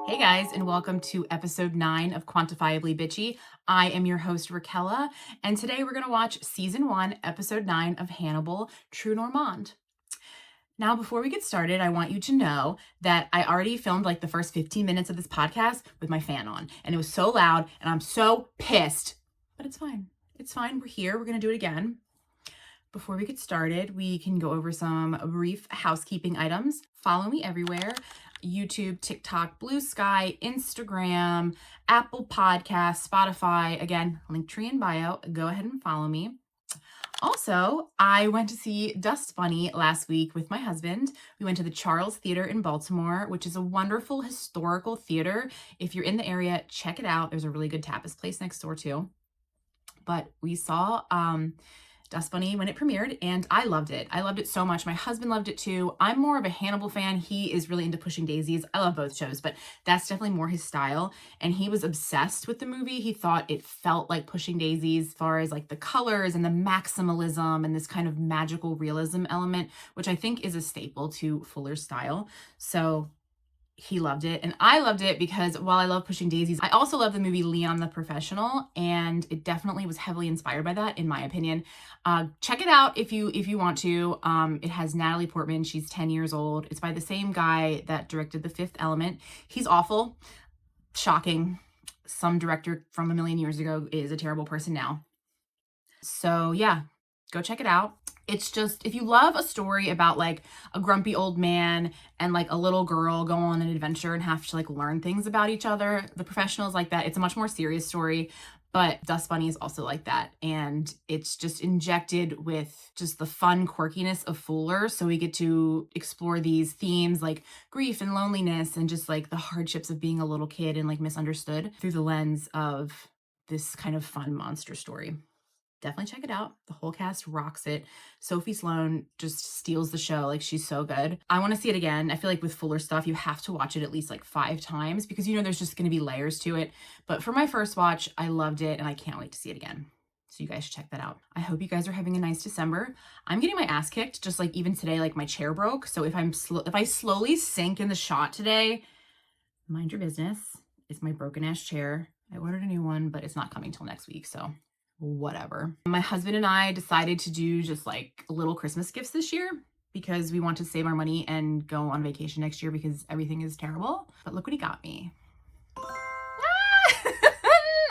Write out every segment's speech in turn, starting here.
Hey guys, and welcome to episode 9 of Quantifiably Bitchy. I am your host, Raquella, and today we're going to watch season 1, episode 9 of Hannibal, Trou Normand. Now, before we get started, I want you to know that I already filmed like the first 15 minutes of this podcast with my fan on, and it was so loud, and I'm so pissed. But it's fine. It's fine. We're here. We're going to do it again. Before we get started, we can go over some brief housekeeping items. Follow me everywhere. YouTube, TikTok, Blue Sky, Instagram, Apple Podcasts, Spotify. Again, Linktree in bio. Go ahead and follow me. Also, I went to see Dust Bunny last week with my husband. We went to the Charles Theater in Baltimore, which is a wonderful historical theater. If you're in the area, check it out. There's a really good tapas place next door too. But we saw Dust Bunny when it premiered, and I loved it. I loved it so much. My husband loved it too. I'm more of a Hannibal fan. He is really into Pushing Daisies. I love both shows, but that's definitely more his style. And he was obsessed with the movie. He thought it felt like Pushing Daisies as far as like the colors and the maximalism and this kind of magical realism element, which I think is a staple to Fuller's style. So he loved it, and I loved it because while I love Pushing Daisies, I also love the movie Leon the Professional, and it definitely was heavily inspired by that, in my opinion. Check it out if you want to. It has Natalie Portman. She's 10 years old. It's by the same guy that directed The Fifth Element. He's awful. Shocking. Some director from a million years ago is a terrible person now. So yeah, go check it out. It's just, if you love a story about like a grumpy old man and like a little girl go on an adventure and have to like learn things about each other, The Professional is like that. It's a much more serious story, but Dust Bunny is also like that. And it's just injected with just the fun quirkiness of Fuller. So we get to explore these themes like grief and loneliness and just like the hardships of being a little kid and like misunderstood through the lens of this kind of fun monster story. Definitely check it out. The whole cast rocks it. Sophie Sloane just steals the show. Like, she's so good. I want to see it again. I feel like with Fuller stuff, you have to watch it at least like 5 times because you know there's just going to be layers to it. But for my first watch, I loved it and I can't wait to see it again. So you guys should check that out. I hope you guys are having a nice December. I'm getting my ass kicked. Just like even today, like my chair broke. So if I slowly sink in the shot today, mind your business. It's my broken ass chair. I ordered a new one, but it's not coming till next week. So whatever. My husband and I decided to do just like little Christmas gifts this year because we want to save our money and go on vacation next year because everything is terrible. But look what he got me.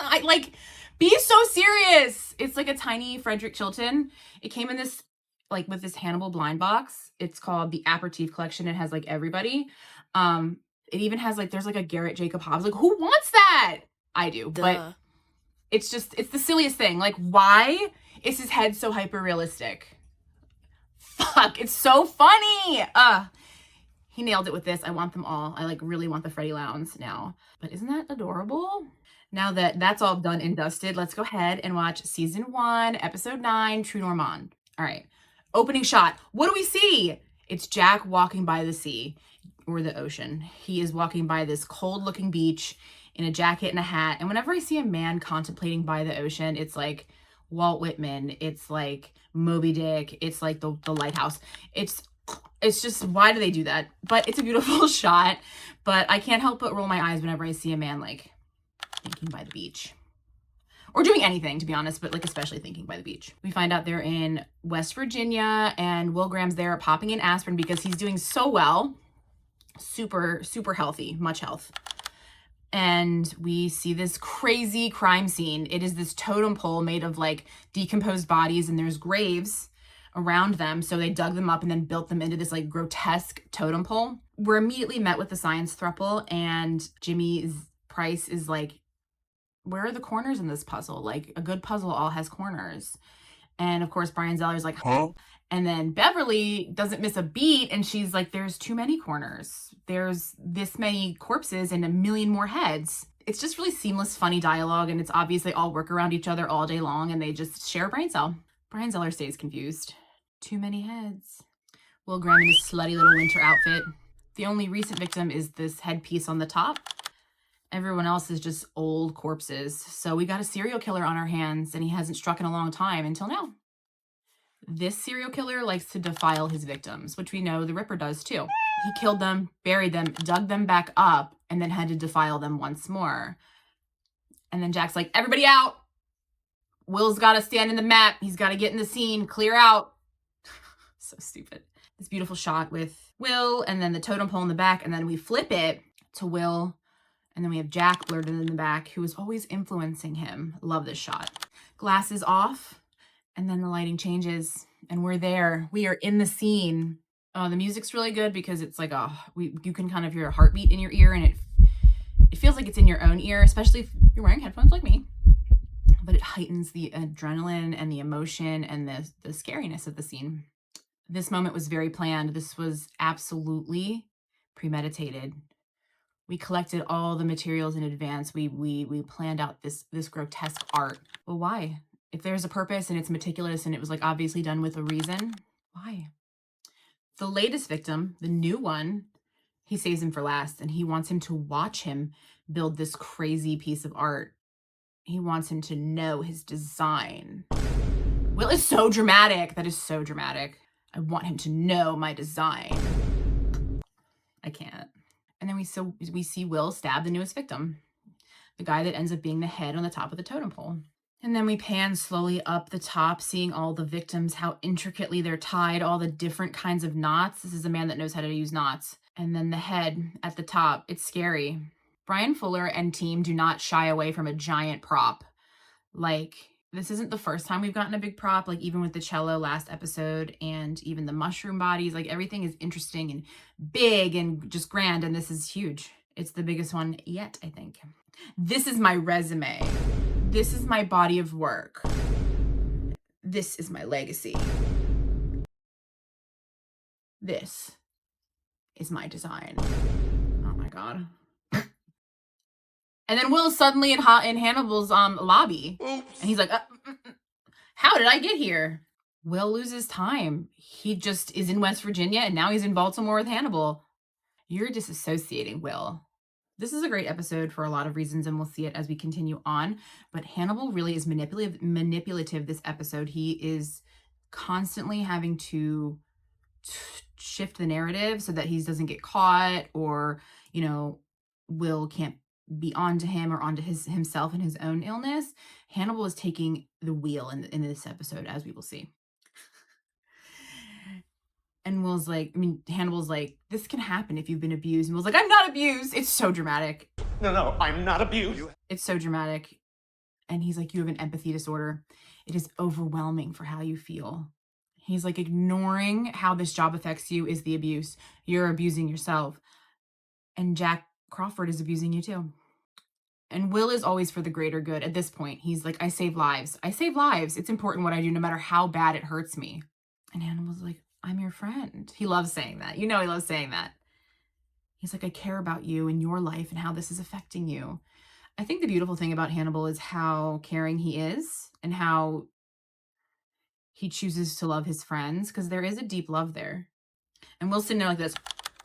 I like, be so serious. It's like a tiny Frederick Chilton. It came in this like with this Hannibal blind box. It's called the Aperitif Collection. It has like everybody. It even has like, there's like a Garrett Jacob Hobbs. Like, who wants that? I do. Duh. But it's the silliest thing. Like, why is his head so hyper realistic? Fuck, it's so funny. He nailed it with this. I want them all. I like really want the Freddy Lounds now. But isn't that adorable? Now that that's all done and dusted, let's go ahead and watch season 1, episode 9, Trou Normand. All right, opening shot. What do we see? It's Jack walking by the sea or the ocean. He is walking by this cold looking beach in a jacket and a hat. And whenever I see a man contemplating by the ocean, it's like Walt Whitman. It's like Moby Dick. It's like the lighthouse. It's just, why do they do that? But it's a beautiful shot. But I can't help but roll my eyes whenever I see a man like thinking by the beach. Or doing anything, to be honest, but like especially thinking by the beach. We find out they're in West Virginia and willgraham's there popping in aspirin because he's doing so well. Super, super healthy, much health. And we see this crazy crime scene. It is this totem pole made of like decomposed bodies and there's graves around them. So they dug them up and then built them into this like grotesque totem pole. We're immediately met with the science throuple and Jimmy's Price is like, where are the corners in this puzzle? Like a good puzzle all has corners. And of course, Brian Zeller's like, huh? And then Beverly doesn't miss a beat. And she's like, there's too many corners. There's this many corpses and a million more heads. It's just really seamless, funny dialogue. And it's obvious they all work around each other all day long and they just share a brain cell. Brian Zeller stays confused. Too many heads. Willgraham in his slutty little winter outfit. The only recent victim is this headpiece on the top. Everyone else is just old corpses. So we got a serial killer on our hands and he hasn't struck in a long time until now. This serial killer likes to defile his victims, which we know the Ripper does too. He killed them, buried them, dug them back up, and then had to defile them once more. And then Jack's like, everybody out. Will's got to stand in the map. He's got to get in the scene, clear out. So stupid. This beautiful shot with Will and then the totem pole in the back. And then we flip it to Will. And then we have Jack blurred in the back, who is always influencing him. Love this shot. Glasses off. And then the lighting changes. And we're there. We are in the scene. The music's really good because it's like, you can kind of hear a heartbeat in your ear. And it feels like it's in your own ear, especially if you're wearing headphones like me. But it heightens the adrenaline and the emotion and the scariness of the scene. This moment was very planned. This was absolutely premeditated. We collected all the materials in advance. We planned out this grotesque art. Well, why? If there's a purpose and it's meticulous and it was like obviously done with a reason, why? The latest victim, the new one, he saves him for last, and he wants him to watch him build this crazy piece of art. He wants him to know his design. Will is so dramatic. That is so dramatic. I want him to know my design. I can't. And then we see Will stab the newest victim, the guy that ends up being the head on the top of the totem pole. And then we pan slowly up the top, seeing all the victims, how intricately they're tied, all the different kinds of knots. This is a man that knows how to use knots. And then the head at the top. It's scary. Bryanfuller and team do not shy away from a giant prop. Like, this isn't the first time we've gotten a big prop, like even with the cello last episode and even the mushroom bodies. Like, everything is interesting and big and just grand, and this is huge. It's the biggest one yet, I think. This is my resume. This is my body of work. This is my legacy. This is my design. Oh my God. And then Will's suddenly in Hannibal's lobby. Oops. And he's like, how did I get here? Will loses time. He just is in West Virginia, and now he's in Baltimore with Hannibal. You're disassociating, Will. This is a great episode for a lot of reasons, and we'll see it as we continue on. But Hannibal really is manipulative this episode. He is constantly having to shift the narrative so that he doesn't get caught, or, Will can't be onto him or onto himself and his own illness. Hannibal is taking the wheel in this episode, as we will see. And Hannibal's like, this can happen if you've been abused. And Will's like, I'm not abused. It's so dramatic. No, I'm not abused. It's so dramatic. And he's like, you have an empathy disorder. It is overwhelming for how you feel. He's like, ignoring how this job affects you is the abuse. You're abusing yourself. And Jack Crawford is abusing you too. And Will is always for the greater good. At this point, he's like, I save lives. I save lives. It's important what I do, no matter how bad it hurts me. And Hannibal's like, I'm your friend. He loves saying that. He loves saying that. He's like, I care about you and your life and how this is affecting you. I think the beautiful thing about Hannibal is how caring he is and how he chooses to love his friends, because there is a deep love there. And Will's sitting there like this.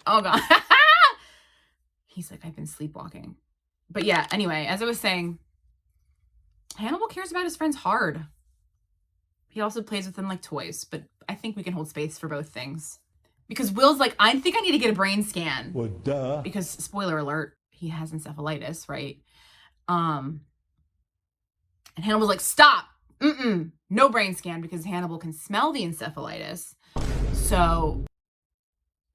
Oh, God. He's like, I've been sleepwalking. But yeah, anyway, as I was saying, Hannibal cares about his friends hard. He also plays with them like toys, but I think we can hold space for both things. Because Will's like, I think I need to get a brain scan. Well, duh. Because, spoiler alert, he has encephalitis, right? And Hannibal's like, stop! No brain scan, because Hannibal can smell the encephalitis. So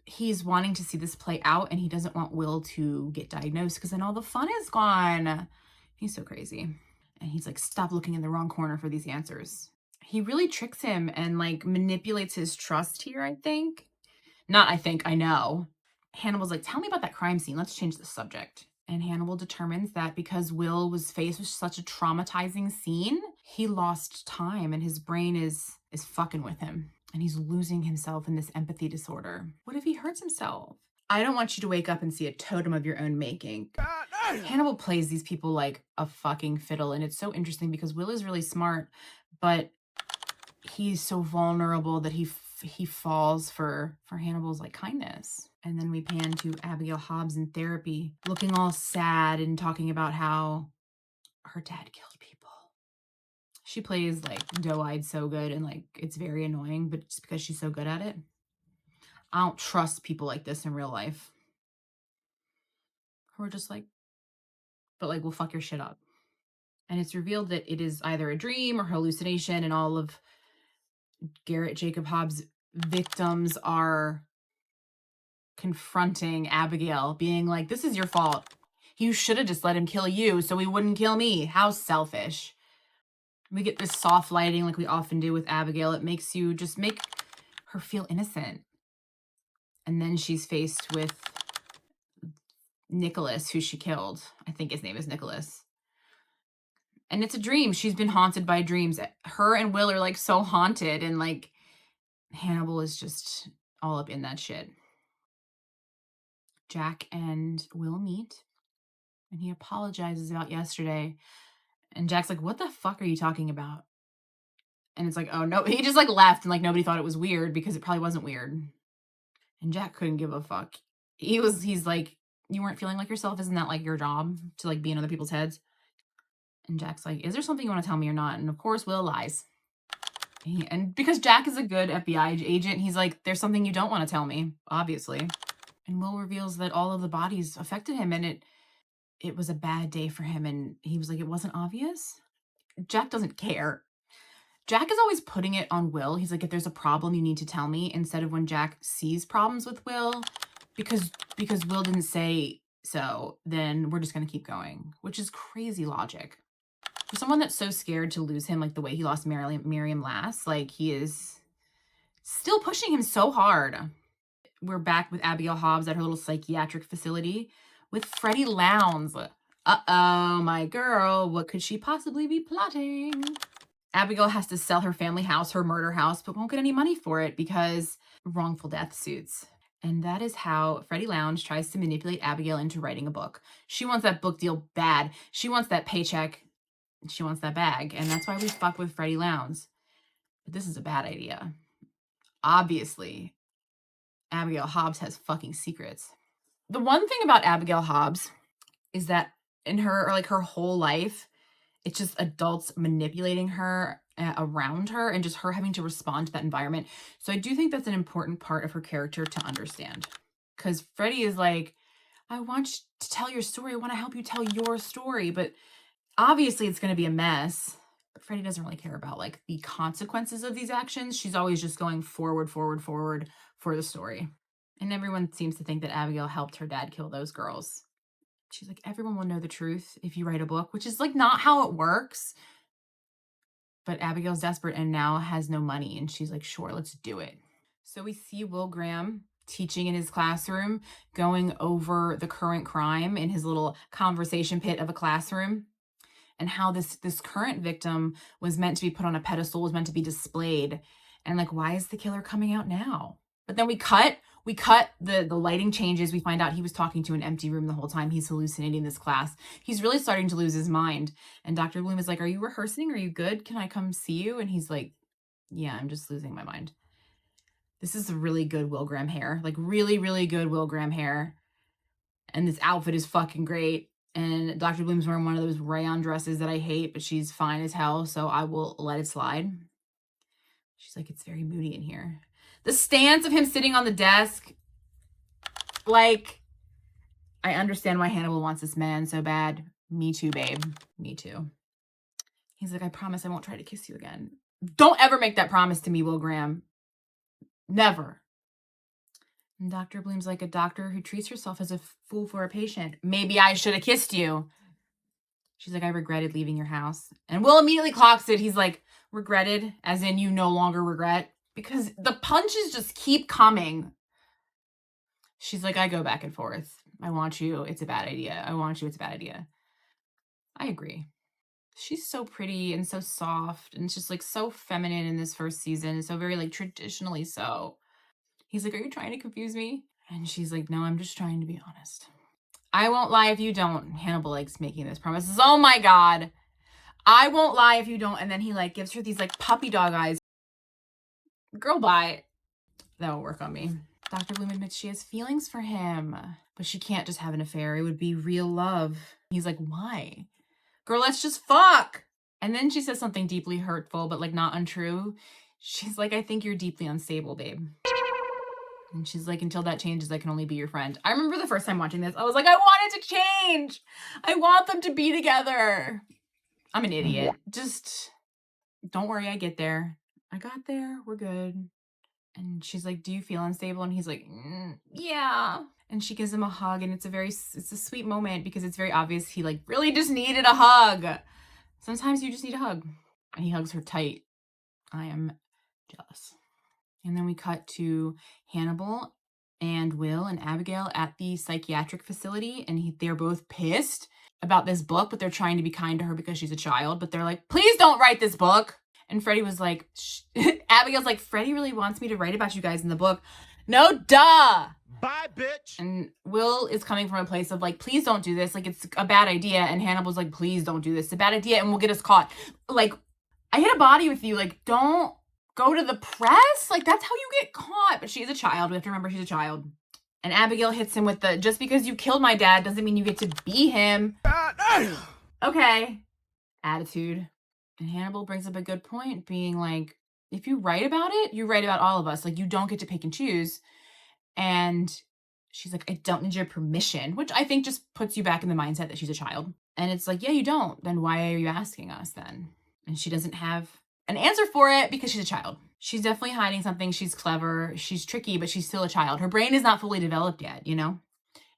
he's wanting to see this play out, and he doesn't want Will to get diagnosed, because then all the fun is gone. He's so crazy. And he's like, stop looking in the wrong corner for these answers. He really tricks him and manipulates his trust here, I think. Not I think, I know. Hannibal's like, tell me about that crime scene. Let's change the subject. And Hannibal determines that because Will was faced with such a traumatizing scene, he lost time and his brain is fucking with him. And he's losing himself in this empathy disorder. What if he hurts himself? I don't want you to wake up and see a totem of your own making. Hannibal plays these people like a fucking fiddle. And it's so interesting because Will is really smart, but he's so vulnerable that he falls for Hannibal's kindness. And then we pan to Abigail Hobbs in therapy, looking all sad and talking about how her dad killed people. She plays like doe-eyed so good, and like it's very annoying, but just because she's so good at it. I don't trust people like this in real life. Who are just like, but like, will fuck your shit up. And it's revealed that it is either a dream or hallucination, and all of Garrett Jacob Hobbs' victims are confronting Abigail, being like, this is your fault. You should have just let him kill you so he wouldn't kill me. How selfish. We get this soft lighting like we often do with Abigail. It makes you just make her feel innocent. And then she's faced with Nicholas, who she killed. I think his name is Nicholas. And it's a dream. She's been haunted by dreams. Her and Will are like so haunted, and like Hannibal is just all up in that shit. Jack and Will meet, and he apologizes about yesterday. And Jack's like, what the fuck are you talking about? And it's like, oh no, he just like left, and like nobody thought it was weird because it probably wasn't weird. And Jack couldn't give a fuck. He's like, you weren't feeling like yourself? Isn't that like your job to like be in other people's heads? And Jack's like, is there something you want to tell me or not? And of course, Will lies. And because Jack is a good FBI agent, he's like, there's something you don't want to tell me, obviously. And Will reveals that all of the bodies affected him, and it was a bad day for him. And he was like, it wasn't obvious. Jack doesn't care. Jack is always putting it on Will. He's like, if there's a problem, you need to tell me, instead of when Jack sees problems with Will, because Will didn't say so, then we're just going to keep going, which is crazy logic. For someone that's so scared to lose him, like the way he lost Miriam last, like he is still pushing him so hard. We're back with Abigail Hobbs at her little psychiatric facility with Freddie Lowndes. Uh-oh, my girl, what could she possibly be plotting? Abigail has to sell her family house, her murder house, but won't get any money for it because wrongful death suits. And that is how Freddie Lowndes tries to manipulate Abigail into writing a book. She wants that book deal bad. She wants that paycheck. She wants that bag. And that's why we fuck with Freddie Lowndes. But this is a bad idea. Obviously, Abigail Hobbs has fucking secrets. The one thing about Abigail Hobbs is that in her, or like her whole life, it's just adults manipulating her around her, and just her having to respond to that environment. So I do think that's an important part of her character to understand. Because Freddie is like, I want you to tell your story. I want to help you tell your story. But obviously it's going to be a mess. But Freddie doesn't really care about like the consequences of these actions. She's always just going forward for the story. And everyone seems to think that Abigail helped her dad kill those girls. She's like, everyone will know the truth if you write a book, which is like not how it works. But Abigail's desperate and now has no money. And she's like, sure, let's do it. So we see willgraham teaching in his classroom, going over the current crime in his little conversation pit of a classroom, and how this current victim was meant to be put on a pedestal, was meant to be displayed. And like, why is the killer coming out now? But then we cut the lighting changes. We find out he was talking to an empty room the whole time. He's hallucinating this class. He's really starting to lose his mind. And Dr. Bloom is like, are you rehearsing? Are you good? Can I come see you? And he's like, yeah, I'm just losing my mind. This is a really good willgraham hair. Like really, really good willgraham hair. And this outfit is fucking great. And Dr. Bloom's wearing one of those rayon dresses that I hate, but she's fine as hell, so I will let it slide. She's like, it's very moody in here. The stance of him sitting on the desk, like, I understand why Hannibal wants this man so bad. Me too, babe. Me too. He's like, I promise I won't try to kiss you again. Don't ever make that promise to me, willgraham. Never. And Dr. Bloom's like, a doctor who treats herself as a fool for a patient. Maybe I should have kissed you. She's like, I regretted leaving your house. And Will immediately clocks it. He's like, regretted? As in you no longer regret? Because the punches just keep coming. She's like, I go back and forth. I want you. It's a bad idea. I want you. It's a bad idea. I agree. She's so pretty and so soft. And it's just like so feminine in this first season. So very like traditionally so. He's like, are you trying to confuse me? And she's like, no, I'm just trying to be honest. I won't lie if you don't. Hannibal likes making this promises. Oh my God. I won't lie if you don't. And then he like gives her these like puppy dog eyes. Girl, bye. That won't work on me. Dr. Bloom admits she has feelings for him, but she can't just have an affair. It would be real love. He's like, why? Girl, let's just fuck. And then she says something deeply hurtful, but like not untrue. She's like, I think you're deeply unstable, babe. And she's like, until that changes, I can only be your friend. I remember the first time watching this, I was like, I want it to change. I want them to be together. I'm an idiot. Just don't worry, I get there. I got there. We're good. And she's like, do you feel unstable? And he's like, yeah. And she gives him a hug, and it's a sweet moment because it's very obvious he like really just needed a hug. Sometimes you just need a hug. And he hugs her tight. I am jealous. And then we cut to Hannibal and Will and Abigail at the psychiatric facility, and they're both pissed about this book, but they're trying to be kind to her because she's a child, but they're like, please don't write this book. And Freddie was like, Abigail's like, Freddie really wants me to write about you guys in the book. No, duh. Bye, bitch. And Will is coming from a place of like, please don't do this. Like, it's a bad idea. And Hannibal's like, please don't do this. It's a bad idea and we'll get us caught. Like, I hit a body with you. Like, don't go to the press. Like, that's how you get caught. But she's a child. We have to remember she's a child. And Abigail hits him with the, just because you killed my dad doesn't mean you get to be him. Okay. Attitude. And Hannibal brings up a good point, being like, if you write about it, you write about all of us. Like, you don't get to pick and choose. And she's like, I don't need your permission, which I think just puts you back in the mindset that she's a child. And it's like, yeah, you don't. Then why are you asking us then? And she doesn't have an answer for it because she's a child. She's definitely hiding something. She's clever. She's tricky, but she's still a child. Her brain is not fully developed yet, you know?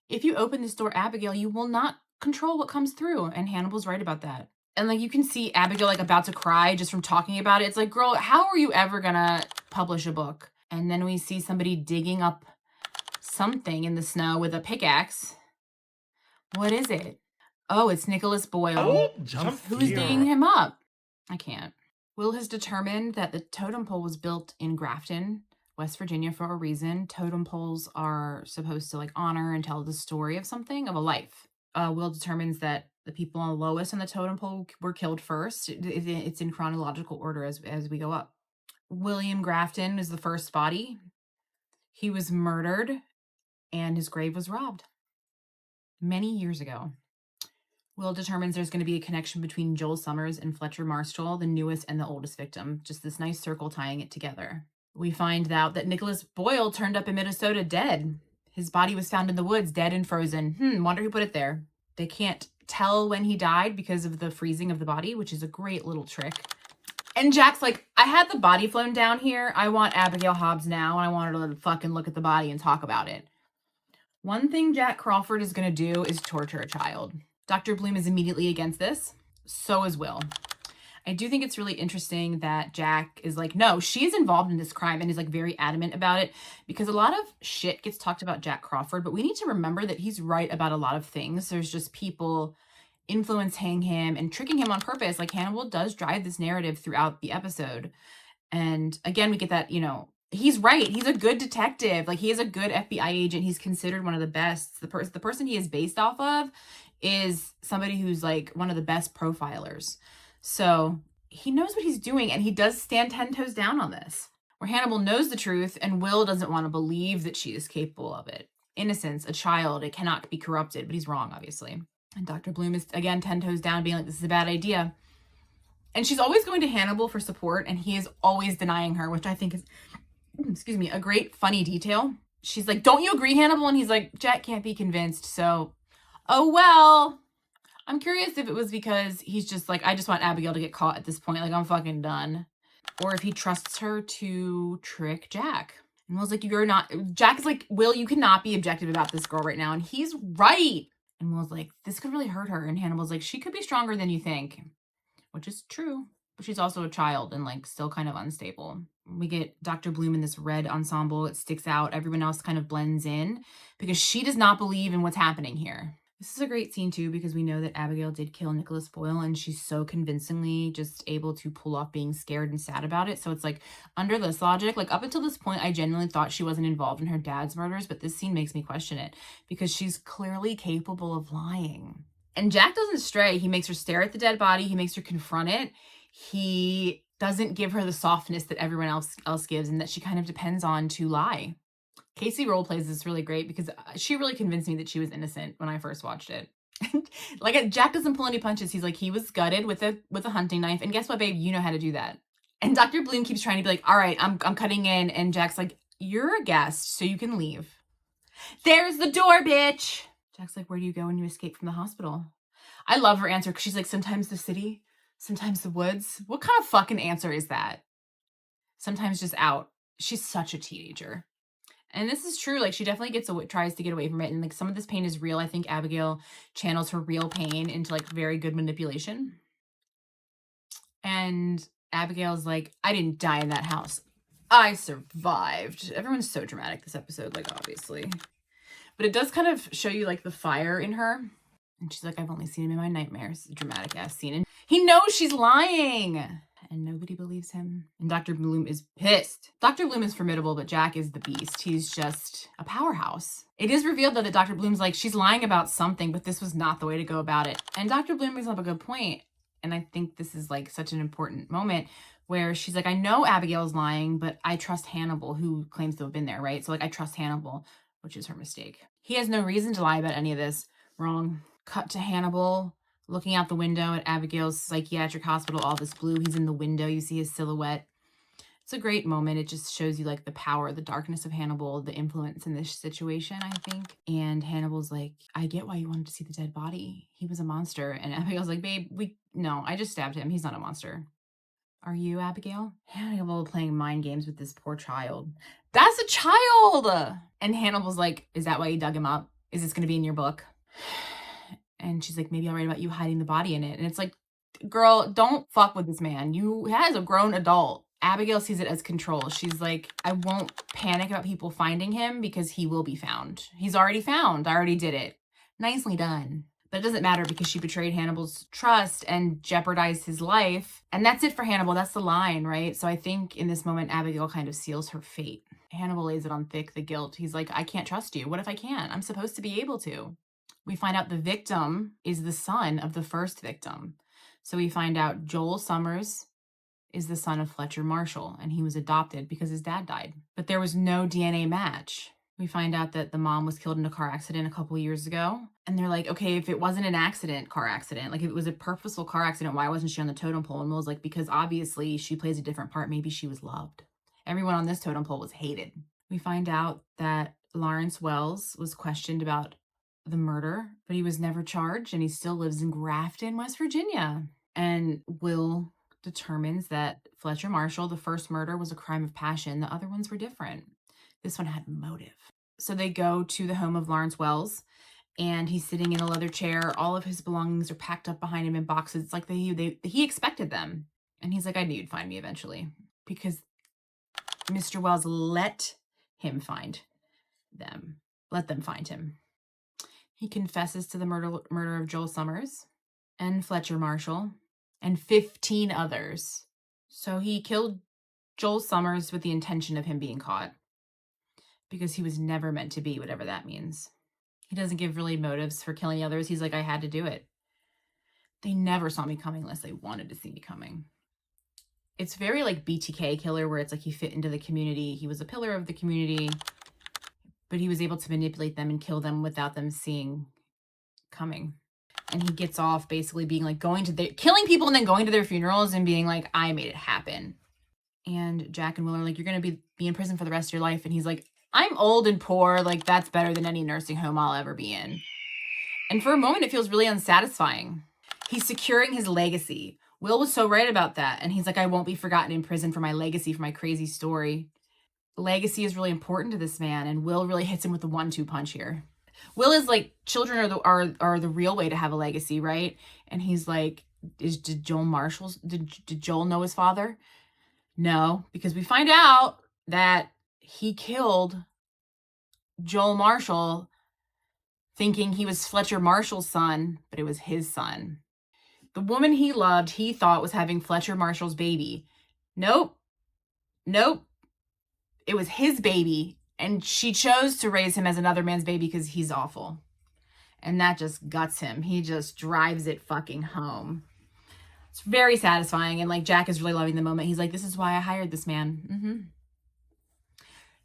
If you open this door, Abigail, you will not control what comes through. And Hannibal's right about that. And like, you can see Abigail like about to cry just from talking about it. It's like, girl, how are you ever gonna publish a book? And then we see somebody digging up something in the snow with a pickaxe. What is it? Oh, it's Nicholas Boyle. Who's digging him up? I can't. Will has determined that the totem pole was built in Grafton, West Virginia for a reason. Totem poles are supposed to like honor and tell the story of something, of a life. Will determines that the people on the lowest on the totem pole were killed first. It's in chronological order as we go up. William Grafton is the first body. He was murdered and his grave was robbed many years ago. Will determines there's going to be a connection between Joel Summers and Fletcher Marshall, the newest and the oldest victim. Just this nice circle tying it together. We find out that Nicholas Boyle turned up in Minnesota dead. His body was found in the woods, dead and frozen. Wonder who put it there. They can't tell when he died because of the freezing of the body, which is a great little trick. And Jack's like, I had the body flown down here. I want Abigail Hobbs now, and I want her to fucking look at the body and talk about it. One thing Jack Crawford is going to do is torture a child. Dr. Bloom is immediately against this. So is Will. I do think it's really interesting that Jack is like, no, she's involved in this crime, and is like very adamant about it, because a lot of shit gets talked about Jack Crawford, but we need to remember that he's right about a lot of things. There's just people influencing him and tricking him on purpose. Like, Hannibal does drive this narrative throughout the episode. And again, we get that, you know, he's right. He's a good detective. Like, he is a good FBI agent. He's considered one of the best. The person he is based off of is somebody who's like one of the best profilers. So he knows what he's doing, and he does stand 10 toes down on this. Where Hannibal knows the truth, and Will doesn't want to believe that she is capable of it. Innocence, a child, it cannot be corrupted, but he's wrong, obviously. And Dr. Bloom is, again, 10 toes down, being like, this is a bad idea. And she's always going to Hannibal for support, and he is always denying her, which I think is, a great, funny detail. She's like, don't you agree, Hannibal? And he's like, Jack can't be convinced, so, oh, well. I'm curious if it was because he's just like, I just want Abigail to get caught at this point. Like, I'm fucking done. Or if he trusts her to trick Jack. And Will's like, Jack is like, Will, you cannot be objective about this girl right now. And he's right. And Will's like, this could really hurt her. And Hannibal's like, she could be stronger than you think. Which is true. But she's also a child and like still kind of unstable. We get Dr. Bloom in this red ensemble. It sticks out. Everyone else kind of blends in because she does not believe in what's happening here. This is a great scene too, because we know that Abigail did kill Nicholas Boyle, and she's so convincingly just able to pull off being scared and sad about it. So it's like, under this logic, like up until this point, I genuinely thought she wasn't involved in her dad's murders, but this scene makes me question it because she's clearly capable of lying. And Jack doesn't stray. He makes her stare at the dead body. He makes her confront it. He doesn't give her the softness that everyone else gives, and that she kind of depends on to lie. Casey role plays this really great because she really convinced me that she was innocent when I first watched it. Like, Jack doesn't pull any punches. He's like, he was gutted with a hunting knife. And guess what, babe? You know how to do that. And Dr. Bloom keeps trying to be like, all right, I'm cutting in. And Jack's like, you're a guest, so you can leave. There's the door, bitch. Jack's like, where do you go when you escape from the hospital? I love her answer because she's like, sometimes the city, sometimes the woods. What kind of fucking answer is that? Sometimes just out. She's such a teenager. And this is true. Like, she definitely tries to get away from it. And like, some of this pain is real. I think Abigail channels her real pain into like very good manipulation. And Abigail's like, I didn't die in that house. I survived. Everyone's so dramatic this episode, like, obviously. But it does kind of show you like the fire in her. And she's like, I've only seen him in my nightmares. Dramatic ass scene. And he knows she's lying. And nobody believes him. And Dr. Bloom is pissed. Dr. Bloom is formidable, but Jack is the beast. He's just a powerhouse. It is revealed, though, that Dr. Bloom's like, she's lying about something, but this was not the way to go about it. And Dr. Bloom brings up a good point. And I think this is like such an important moment where she's like, I know Abigail's lying, but I trust Hannibal, who claims to have been there, right? So like, I trust Hannibal, which is her mistake. He has no reason to lie about any of this. Wrong. Cut to Hannibal looking out the window at Abigail's psychiatric hospital, all this blue. He's in the window. You see his silhouette. It's a great moment. It just shows you like the power, the darkness of Hannibal, the influence in this situation, I think. And Hannibal's like, I get why you wanted to see the dead body. He was a monster. And Abigail's like, babe, no, I just stabbed him. He's not a monster. Are you, Abigail? Hannibal playing mind games with this poor child. That's a child! And Hannibal's like, is that why you dug him up? Is this going to be in your book? And she's like, maybe I'll write about you hiding the body in it. And it's like, girl, don't fuck with this man. You has a grown adult. Abigail sees it as control. She's like, I won't panic about people finding him because he will be found. He's already found. I already did it. Nicely done. But it doesn't matter because she betrayed Hannibal's trust and jeopardized his life. And that's it for Hannibal. That's the line, right? So I think in this moment, Abigail kind of seals her fate. Hannibal lays it on thick, the guilt. He's like, I can't trust you. What if I can? I'm supposed to be able to. We find out the victim is the son of the first victim. So we find out Joel Summers is the son of Fletcher Marshall, and he was adopted because his dad died. But there was no DNA match. We find out that the mom was killed in a car accident a couple years ago. And they're like, okay, if it wasn't an car accident, like if it was a purposeful car accident, why wasn't she on the totem pole? And Will's like, because obviously she plays a different part. Maybe she was loved. Everyone on this totem pole was hated. We find out that Lawrence Wells was questioned about the murder, but he was never charged, and he still lives in Grafton, West Virginia. And Will determines that Fletcher Marshall, the first murder, was a crime of passion. The other ones were different. This one had motive. So they go to the home of Lawrence Wells, and he's sitting in a leather chair. All of his belongings are packed up behind him in boxes. It's like he expected them. And he's like, I knew you'd find me eventually, because Mr. Wells let him find them. Let them find him. He confesses to the murder of Joel Summers and Fletcher Marshall and 15 others. So he killed Joel Summers with the intention of him being caught, because he was never meant to be, whatever that means. He doesn't give really motives for killing others. He's like, I had to do it. They never saw me coming unless they wanted to see me coming. It's very like BTK killer, where it's like he fit into the community. He was a pillar of the community, but he was able to manipulate them and kill them without them seeing coming. And he gets off basically being like killing people and then going to their funerals and being like, I made it happen. And Jack and Will are like, you're going to be in prison for the rest of your life. And he's like, I'm old and poor. Like, that's better than any nursing home I'll ever be in. And for a moment, it feels really unsatisfying. He's securing his legacy. Will was so right about that. And he's like, I won't be forgotten in prison for my legacy, for my crazy story. Legacy is really important to this man. And Will really hits him with the 1-2 punch here. Will is like, children are the real way to have a legacy, right? And he's like, did Joel know his father? No, because we find out that he killed Joel Marshall thinking he was Fletcher Marshall's son, but it was his son. The woman he loved, he thought was having Fletcher Marshall's baby. Nope. It was his baby. And she chose to raise him as another man's baby because he's awful. And that just guts him. He just drives it fucking home. It's very satisfying. And like, Jack is really loving the moment. He's like, this is why I hired this man.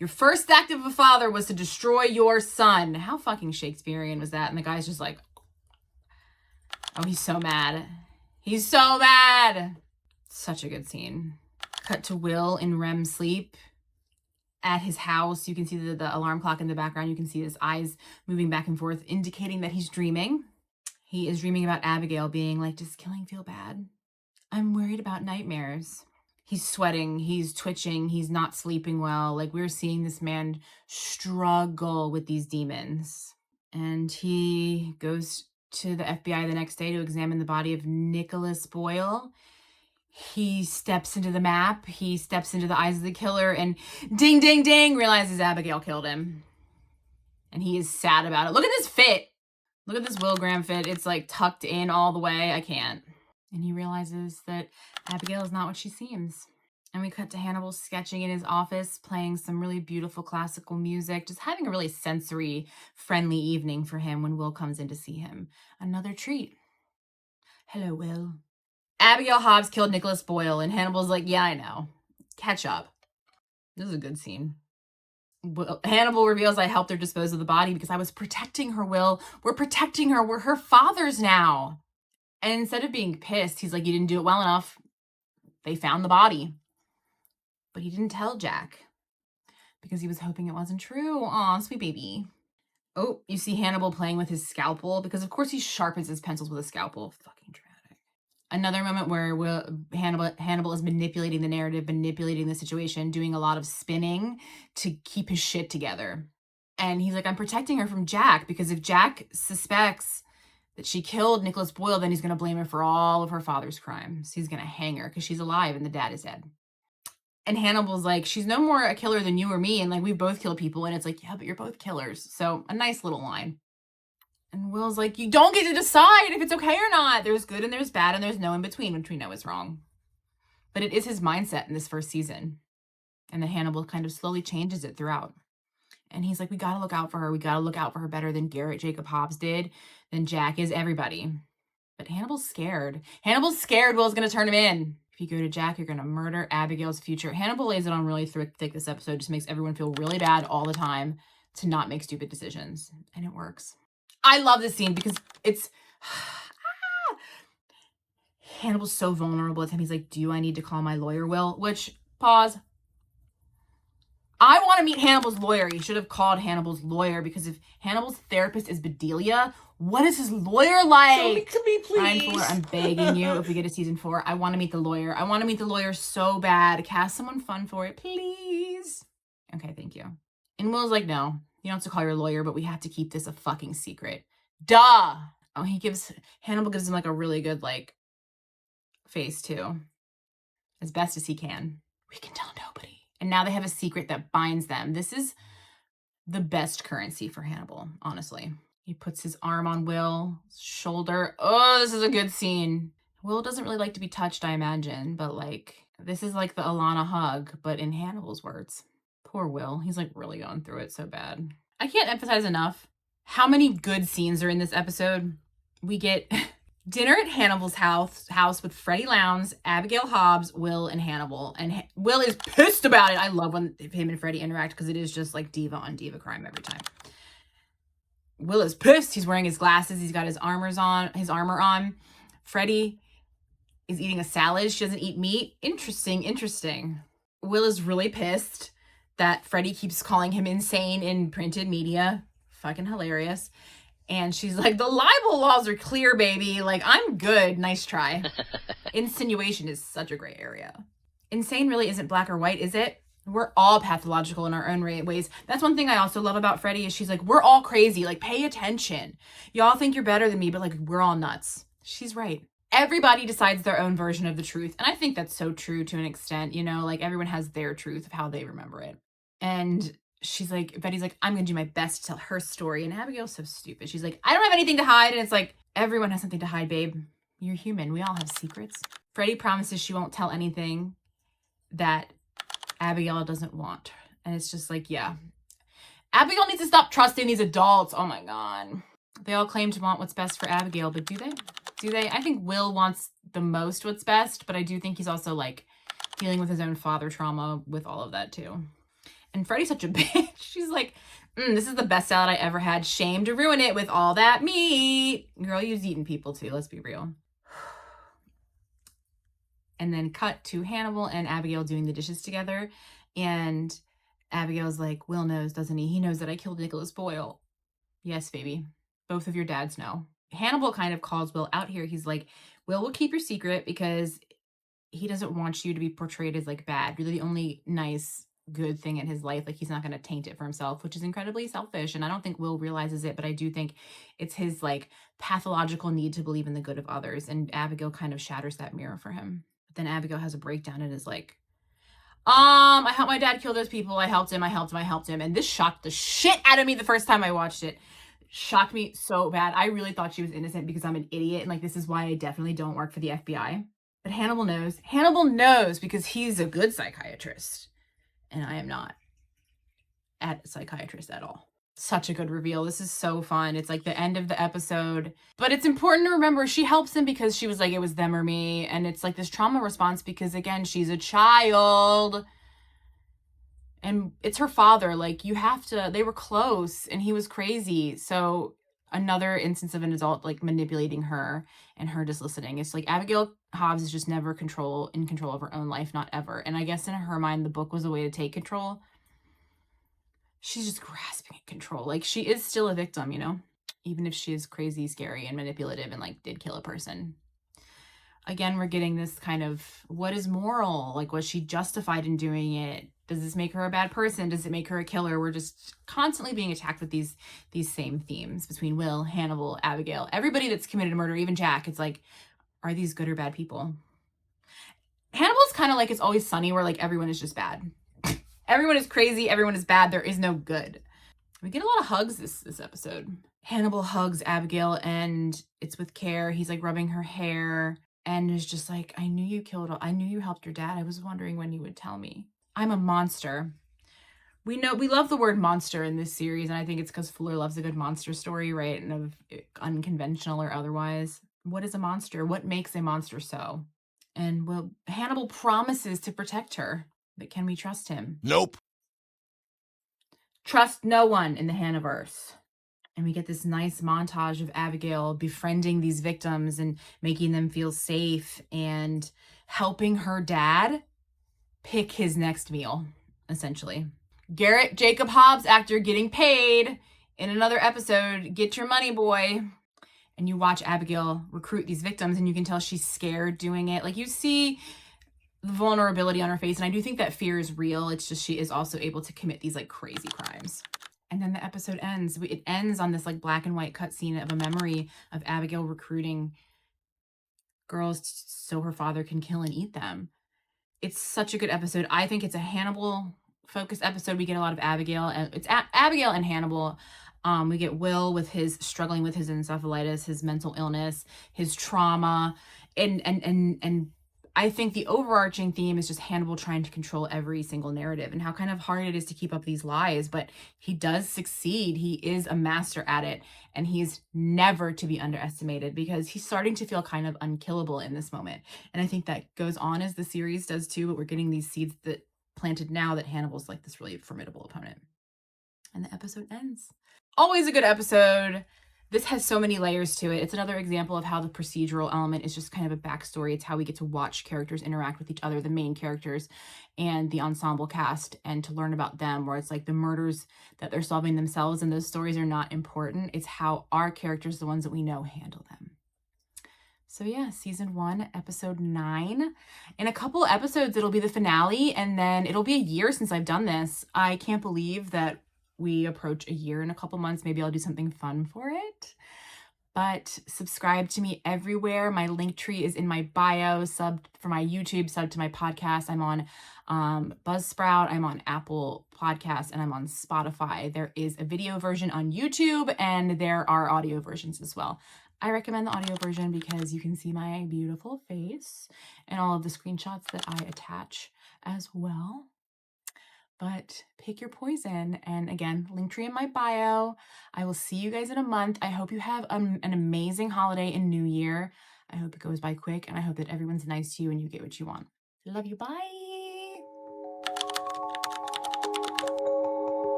Your first act of a father was to destroy your son. How fucking Shakespearean was that? And the guy's just like, Oh, he's so mad. He's so mad. Such a good scene. Cut to Will in REM sleep at his house. You can see the alarm clock in the background. You can see his eyes moving back and forth, indicating that he's dreaming. He is dreaming about Abigail being like, does killing feel bad? I'm worried about nightmares. He's sweating. He's twitching. He's not sleeping well. Like, we're seeing this man struggle with these demons. And he goes to the FBI the next day to examine the body of Nicholas Boyle. He steps into the map. He steps into the eyes of the killer and ding, ding, ding, realizes Abigail killed him. And he is sad about it. Look at this fit. Look at this willgraham fit. It's like tucked in all the way. I can't. And he realizes that Abigail is not what she seems. And we cut to Hannibal sketching in his office, playing some really beautiful classical music, just having a really sensory-friendly evening for him when Will comes in to see him. Another treat. Hello, Will. Abigail Hobbs killed Nicholas Boyle, and Hannibal's like, yeah, I know. Catch up. This is a good scene. Hannibal reveals I helped her dispose of the body because I was protecting her, Will. We're protecting her. We're her fathers now. And instead of being pissed, he's like, you didn't do it well enough. They found the body. But he didn't tell Jack because he was hoping it wasn't true. Aw, sweet baby. Oh, you see Hannibal playing with his scalpel because, of course, he sharpens his pencils with a scalpel. Fucking dramatic. Another moment where Hannibal is manipulating the narrative, manipulating the situation, doing a lot of spinning to keep his shit together. And he's like, I'm protecting her from Jack because if Jack suspects that she killed Nicholas Boyle, then he's going to blame her for all of her father's crimes. He's going to hang her because she's alive and the dad is dead. And Hannibal's like, she's no more a killer than you or me. And like, we both kill people. And it's like, yeah, but you're both killers. So a nice little line. And Will's like, you don't get to decide if it's okay or not. There's good and there's bad and there's no in between, which we know is wrong. But it is his mindset in this first season. And then Hannibal kind of slowly changes it throughout. And he's like, we got to look out for her. We got to look out for her better than Garrett Jacob Hobbs did, than Jack is, everybody. But Hannibal's scared. Hannibal's scared Will's going to turn him in. If you go to Jack, you're going to murder Abigail's future. Hannibal lays it on really thick this episode. Just makes everyone feel really bad all the time to not make stupid decisions. And it works. I love this scene because it's... Hannibal's so vulnerable with him. He's like, do I need to call my lawyer, Will? Which, pause. I want to meet Hannibal's lawyer. You should have called Hannibal's lawyer because if Hannibal's therapist is Bedelia, what is his lawyer like? Show me to me, please. Bryanfuller, I'm begging you, if we get to season 4, I want to meet the lawyer. I want to meet the lawyer so bad. Cast someone fun for it, please. Okay, thank you. And Will's like, no, you don't have to call your lawyer, but we have to keep this a fucking secret. Duh. Oh, Hannibal gives him like a really good like face too. As best as he can. We can tell nobody. And now they have a secret that binds them. This is the best currency for Hannibal, honestly. He puts his arm on Will's shoulder. Oh, this is a good scene. Will doesn't really like to be touched, I imagine. But, like, this is like the Alana hug, but in Hannibal's words. Poor Will. He's, like, really going through it so bad. I can't emphasize enough how many good scenes are in this episode. We get... dinner at Hannibal's house with Freddie Lowndes, Abigail Hobbs, Will, and Hannibal. And Will is pissed about it. I love when him and Freddie interact because it is just like diva on diva crime every time. Will is pissed. He's wearing his glasses. He's got his armor on. Freddie is eating a salad. She doesn't eat meat. Interesting. Will is really pissed that Freddie keeps calling him insane in printed media. Fucking hilarious. And she's like, the libel laws are clear, baby. Like, I'm good. Nice try. Insinuation is such a gray area. Insane really isn't black or white, is it? We're all pathological in our own ways. That's one thing I also love about Freddie is she's like, we're all crazy. Like, pay attention. Y'all think you're better than me, but like, we're all nuts. She's right. Everybody decides their own version of the truth. And I think that's so true to an extent, you know, like everyone has their truth of how they remember it. And she's like, Betty's like, I'm going to do my best to tell her story. And Abigail's so stupid. She's like, I don't have anything to hide. And it's like, everyone has something to hide, babe. You're human. We all have secrets. Freddie promises she won't tell anything that Abigail doesn't want. And it's just like, yeah. Abigail needs to stop trusting these adults. Oh my God. They all claim to want what's best for Abigail, but do they? Do they? I think Will wants the most what's best, but I do think he's also like dealing with his own father trauma with all of that too. And Freddie's such a bitch. She's like, This is the best salad I ever had. Shame to ruin it with all that meat. Girl, you've eaten people too, let's be real. And then cut to Hannibal and Abigail doing the dishes together. And Abigail's like, Will knows, doesn't he? He knows that I killed Nicholas Boyle. Yes, baby. Both of your dads know. Hannibal kind of calls Will out here. He's like, Will will keep your secret because he doesn't want you to be portrayed as like bad. You're the only nice, good thing in his life. Like he's not going to taint it for himself, which is incredibly selfish. And I don't think Will realizes it, but I do think it's his like pathological need to believe in the good of others. And Abigail kind of shatters that mirror for him. But then Abigail has a breakdown and is like, I helped my dad kill those people. I helped him. And this shocked the shit out of me the first time I watched it. Shocked me so bad. I really thought she was innocent because I'm an idiot. And like, this is why I definitely don't work for the FBI. But Hannibal knows. Hannibal knows because he's a good psychiatrist. And I am not a psychiatrist at all. Such a good reveal. This is so fun. It's like the end of the episode. But it's important to remember she helps him because she was like, it was them or me. And it's like this trauma response because, again, she's a child. And it's her father. Like, you have to, they were close and he was crazy. So another instance of an adult like manipulating her and her just listening. It's like Abigail Hobbs is just never in control of her own life, not ever. And I guess in her mind, the book was a way to take control. She's just grasping at control. Like she is still a victim, you know, even if she is crazy, scary, and manipulative and like did kill a person. Again, we're getting this kind of what is moral? Like, was she justified in doing it? Does this make her a bad person? Does it make her a killer? We're just constantly being attacked with these same themes between Will, Hannibal, Abigail, everybody that's committed a murder, even Jack. It's like, are these good or bad people? Hannibal's kind of like It's Always Sunny, where like everyone is just bad. Everyone is crazy. Everyone is bad. There is no good. We get a lot of hugs this episode. Hannibal hugs Abigail and it's with care. He's like rubbing her hair and is just like, I knew you helped your dad. I was wondering when you would tell me. I'm a monster. We love the word monster in this series, and I think it's because Fuller loves a good monster story, right? And of unconventional or otherwise. What is a monster? What makes a monster so? And well, Hannibal promises to protect her. But can we trust him? Nope. Trust no one in the Hanniverse. And we get this nice montage of Abigail befriending these victims and making them feel safe and helping her dad pick his next meal, essentially. Garrett Jacob Hobbs, actor, getting paid in another episode. Get your money, boy. And you watch Abigail recruit these victims and you can tell she's scared doing it. Like you see the vulnerability on her face. And I do think that fear is real. It's just she is also able to commit these like crazy crimes. And then the episode ends. It ends on this like black and white cutscene of a memory of Abigail recruiting girls so her father can kill and eat them. It's such a good episode. I think it's a Hannibal focused episode. We get a lot of Abigail. And it's Abigail and Hannibal. We get Will with his struggling with his encephalitis, his mental illness, his trauma, and I think the overarching theme is just Hannibal trying to control every single narrative and how kind of hard it is to keep up these lies, but he does succeed. He is a master at it, and he's never to be underestimated because he's starting to feel kind of unkillable in this moment. And I think that goes on as the series does too, but we're getting these seeds that planted now that Hannibal's like this really formidable opponent. And the episode ends. Always a good episode. This has so many layers to it. It's another example of how the procedural element is just kind of a backstory. It's how we get to watch characters interact with each other, the main characters and the ensemble cast, and to learn about them, where it's like the murders that they're solving themselves and those stories are not important. It's how our characters, the ones that we know, handle them. So yeah, season 1, episode 9. In a couple episodes, it'll be the finale, and then it'll be a year since I've done this. I can't believe that we approach a year in a couple months. Maybe I'll do something fun for it. But subscribe to me everywhere. My link tree is in my bio. Sub for my YouTube, sub to my podcast. I'm on Buzzsprout. I'm on Apple Podcasts, and I'm on Spotify. There is a video version on YouTube, and there are audio versions as well. I recommend the audio version because you can see my beautiful face and all of the screenshots that I attach as well. But pick your poison. And again, link tree in my bio. I will see you guys in a month. I hope you have an amazing holiday and New Year. I hope it goes by quick, and I hope that everyone's nice to you and you get what you want. Love you. Bye.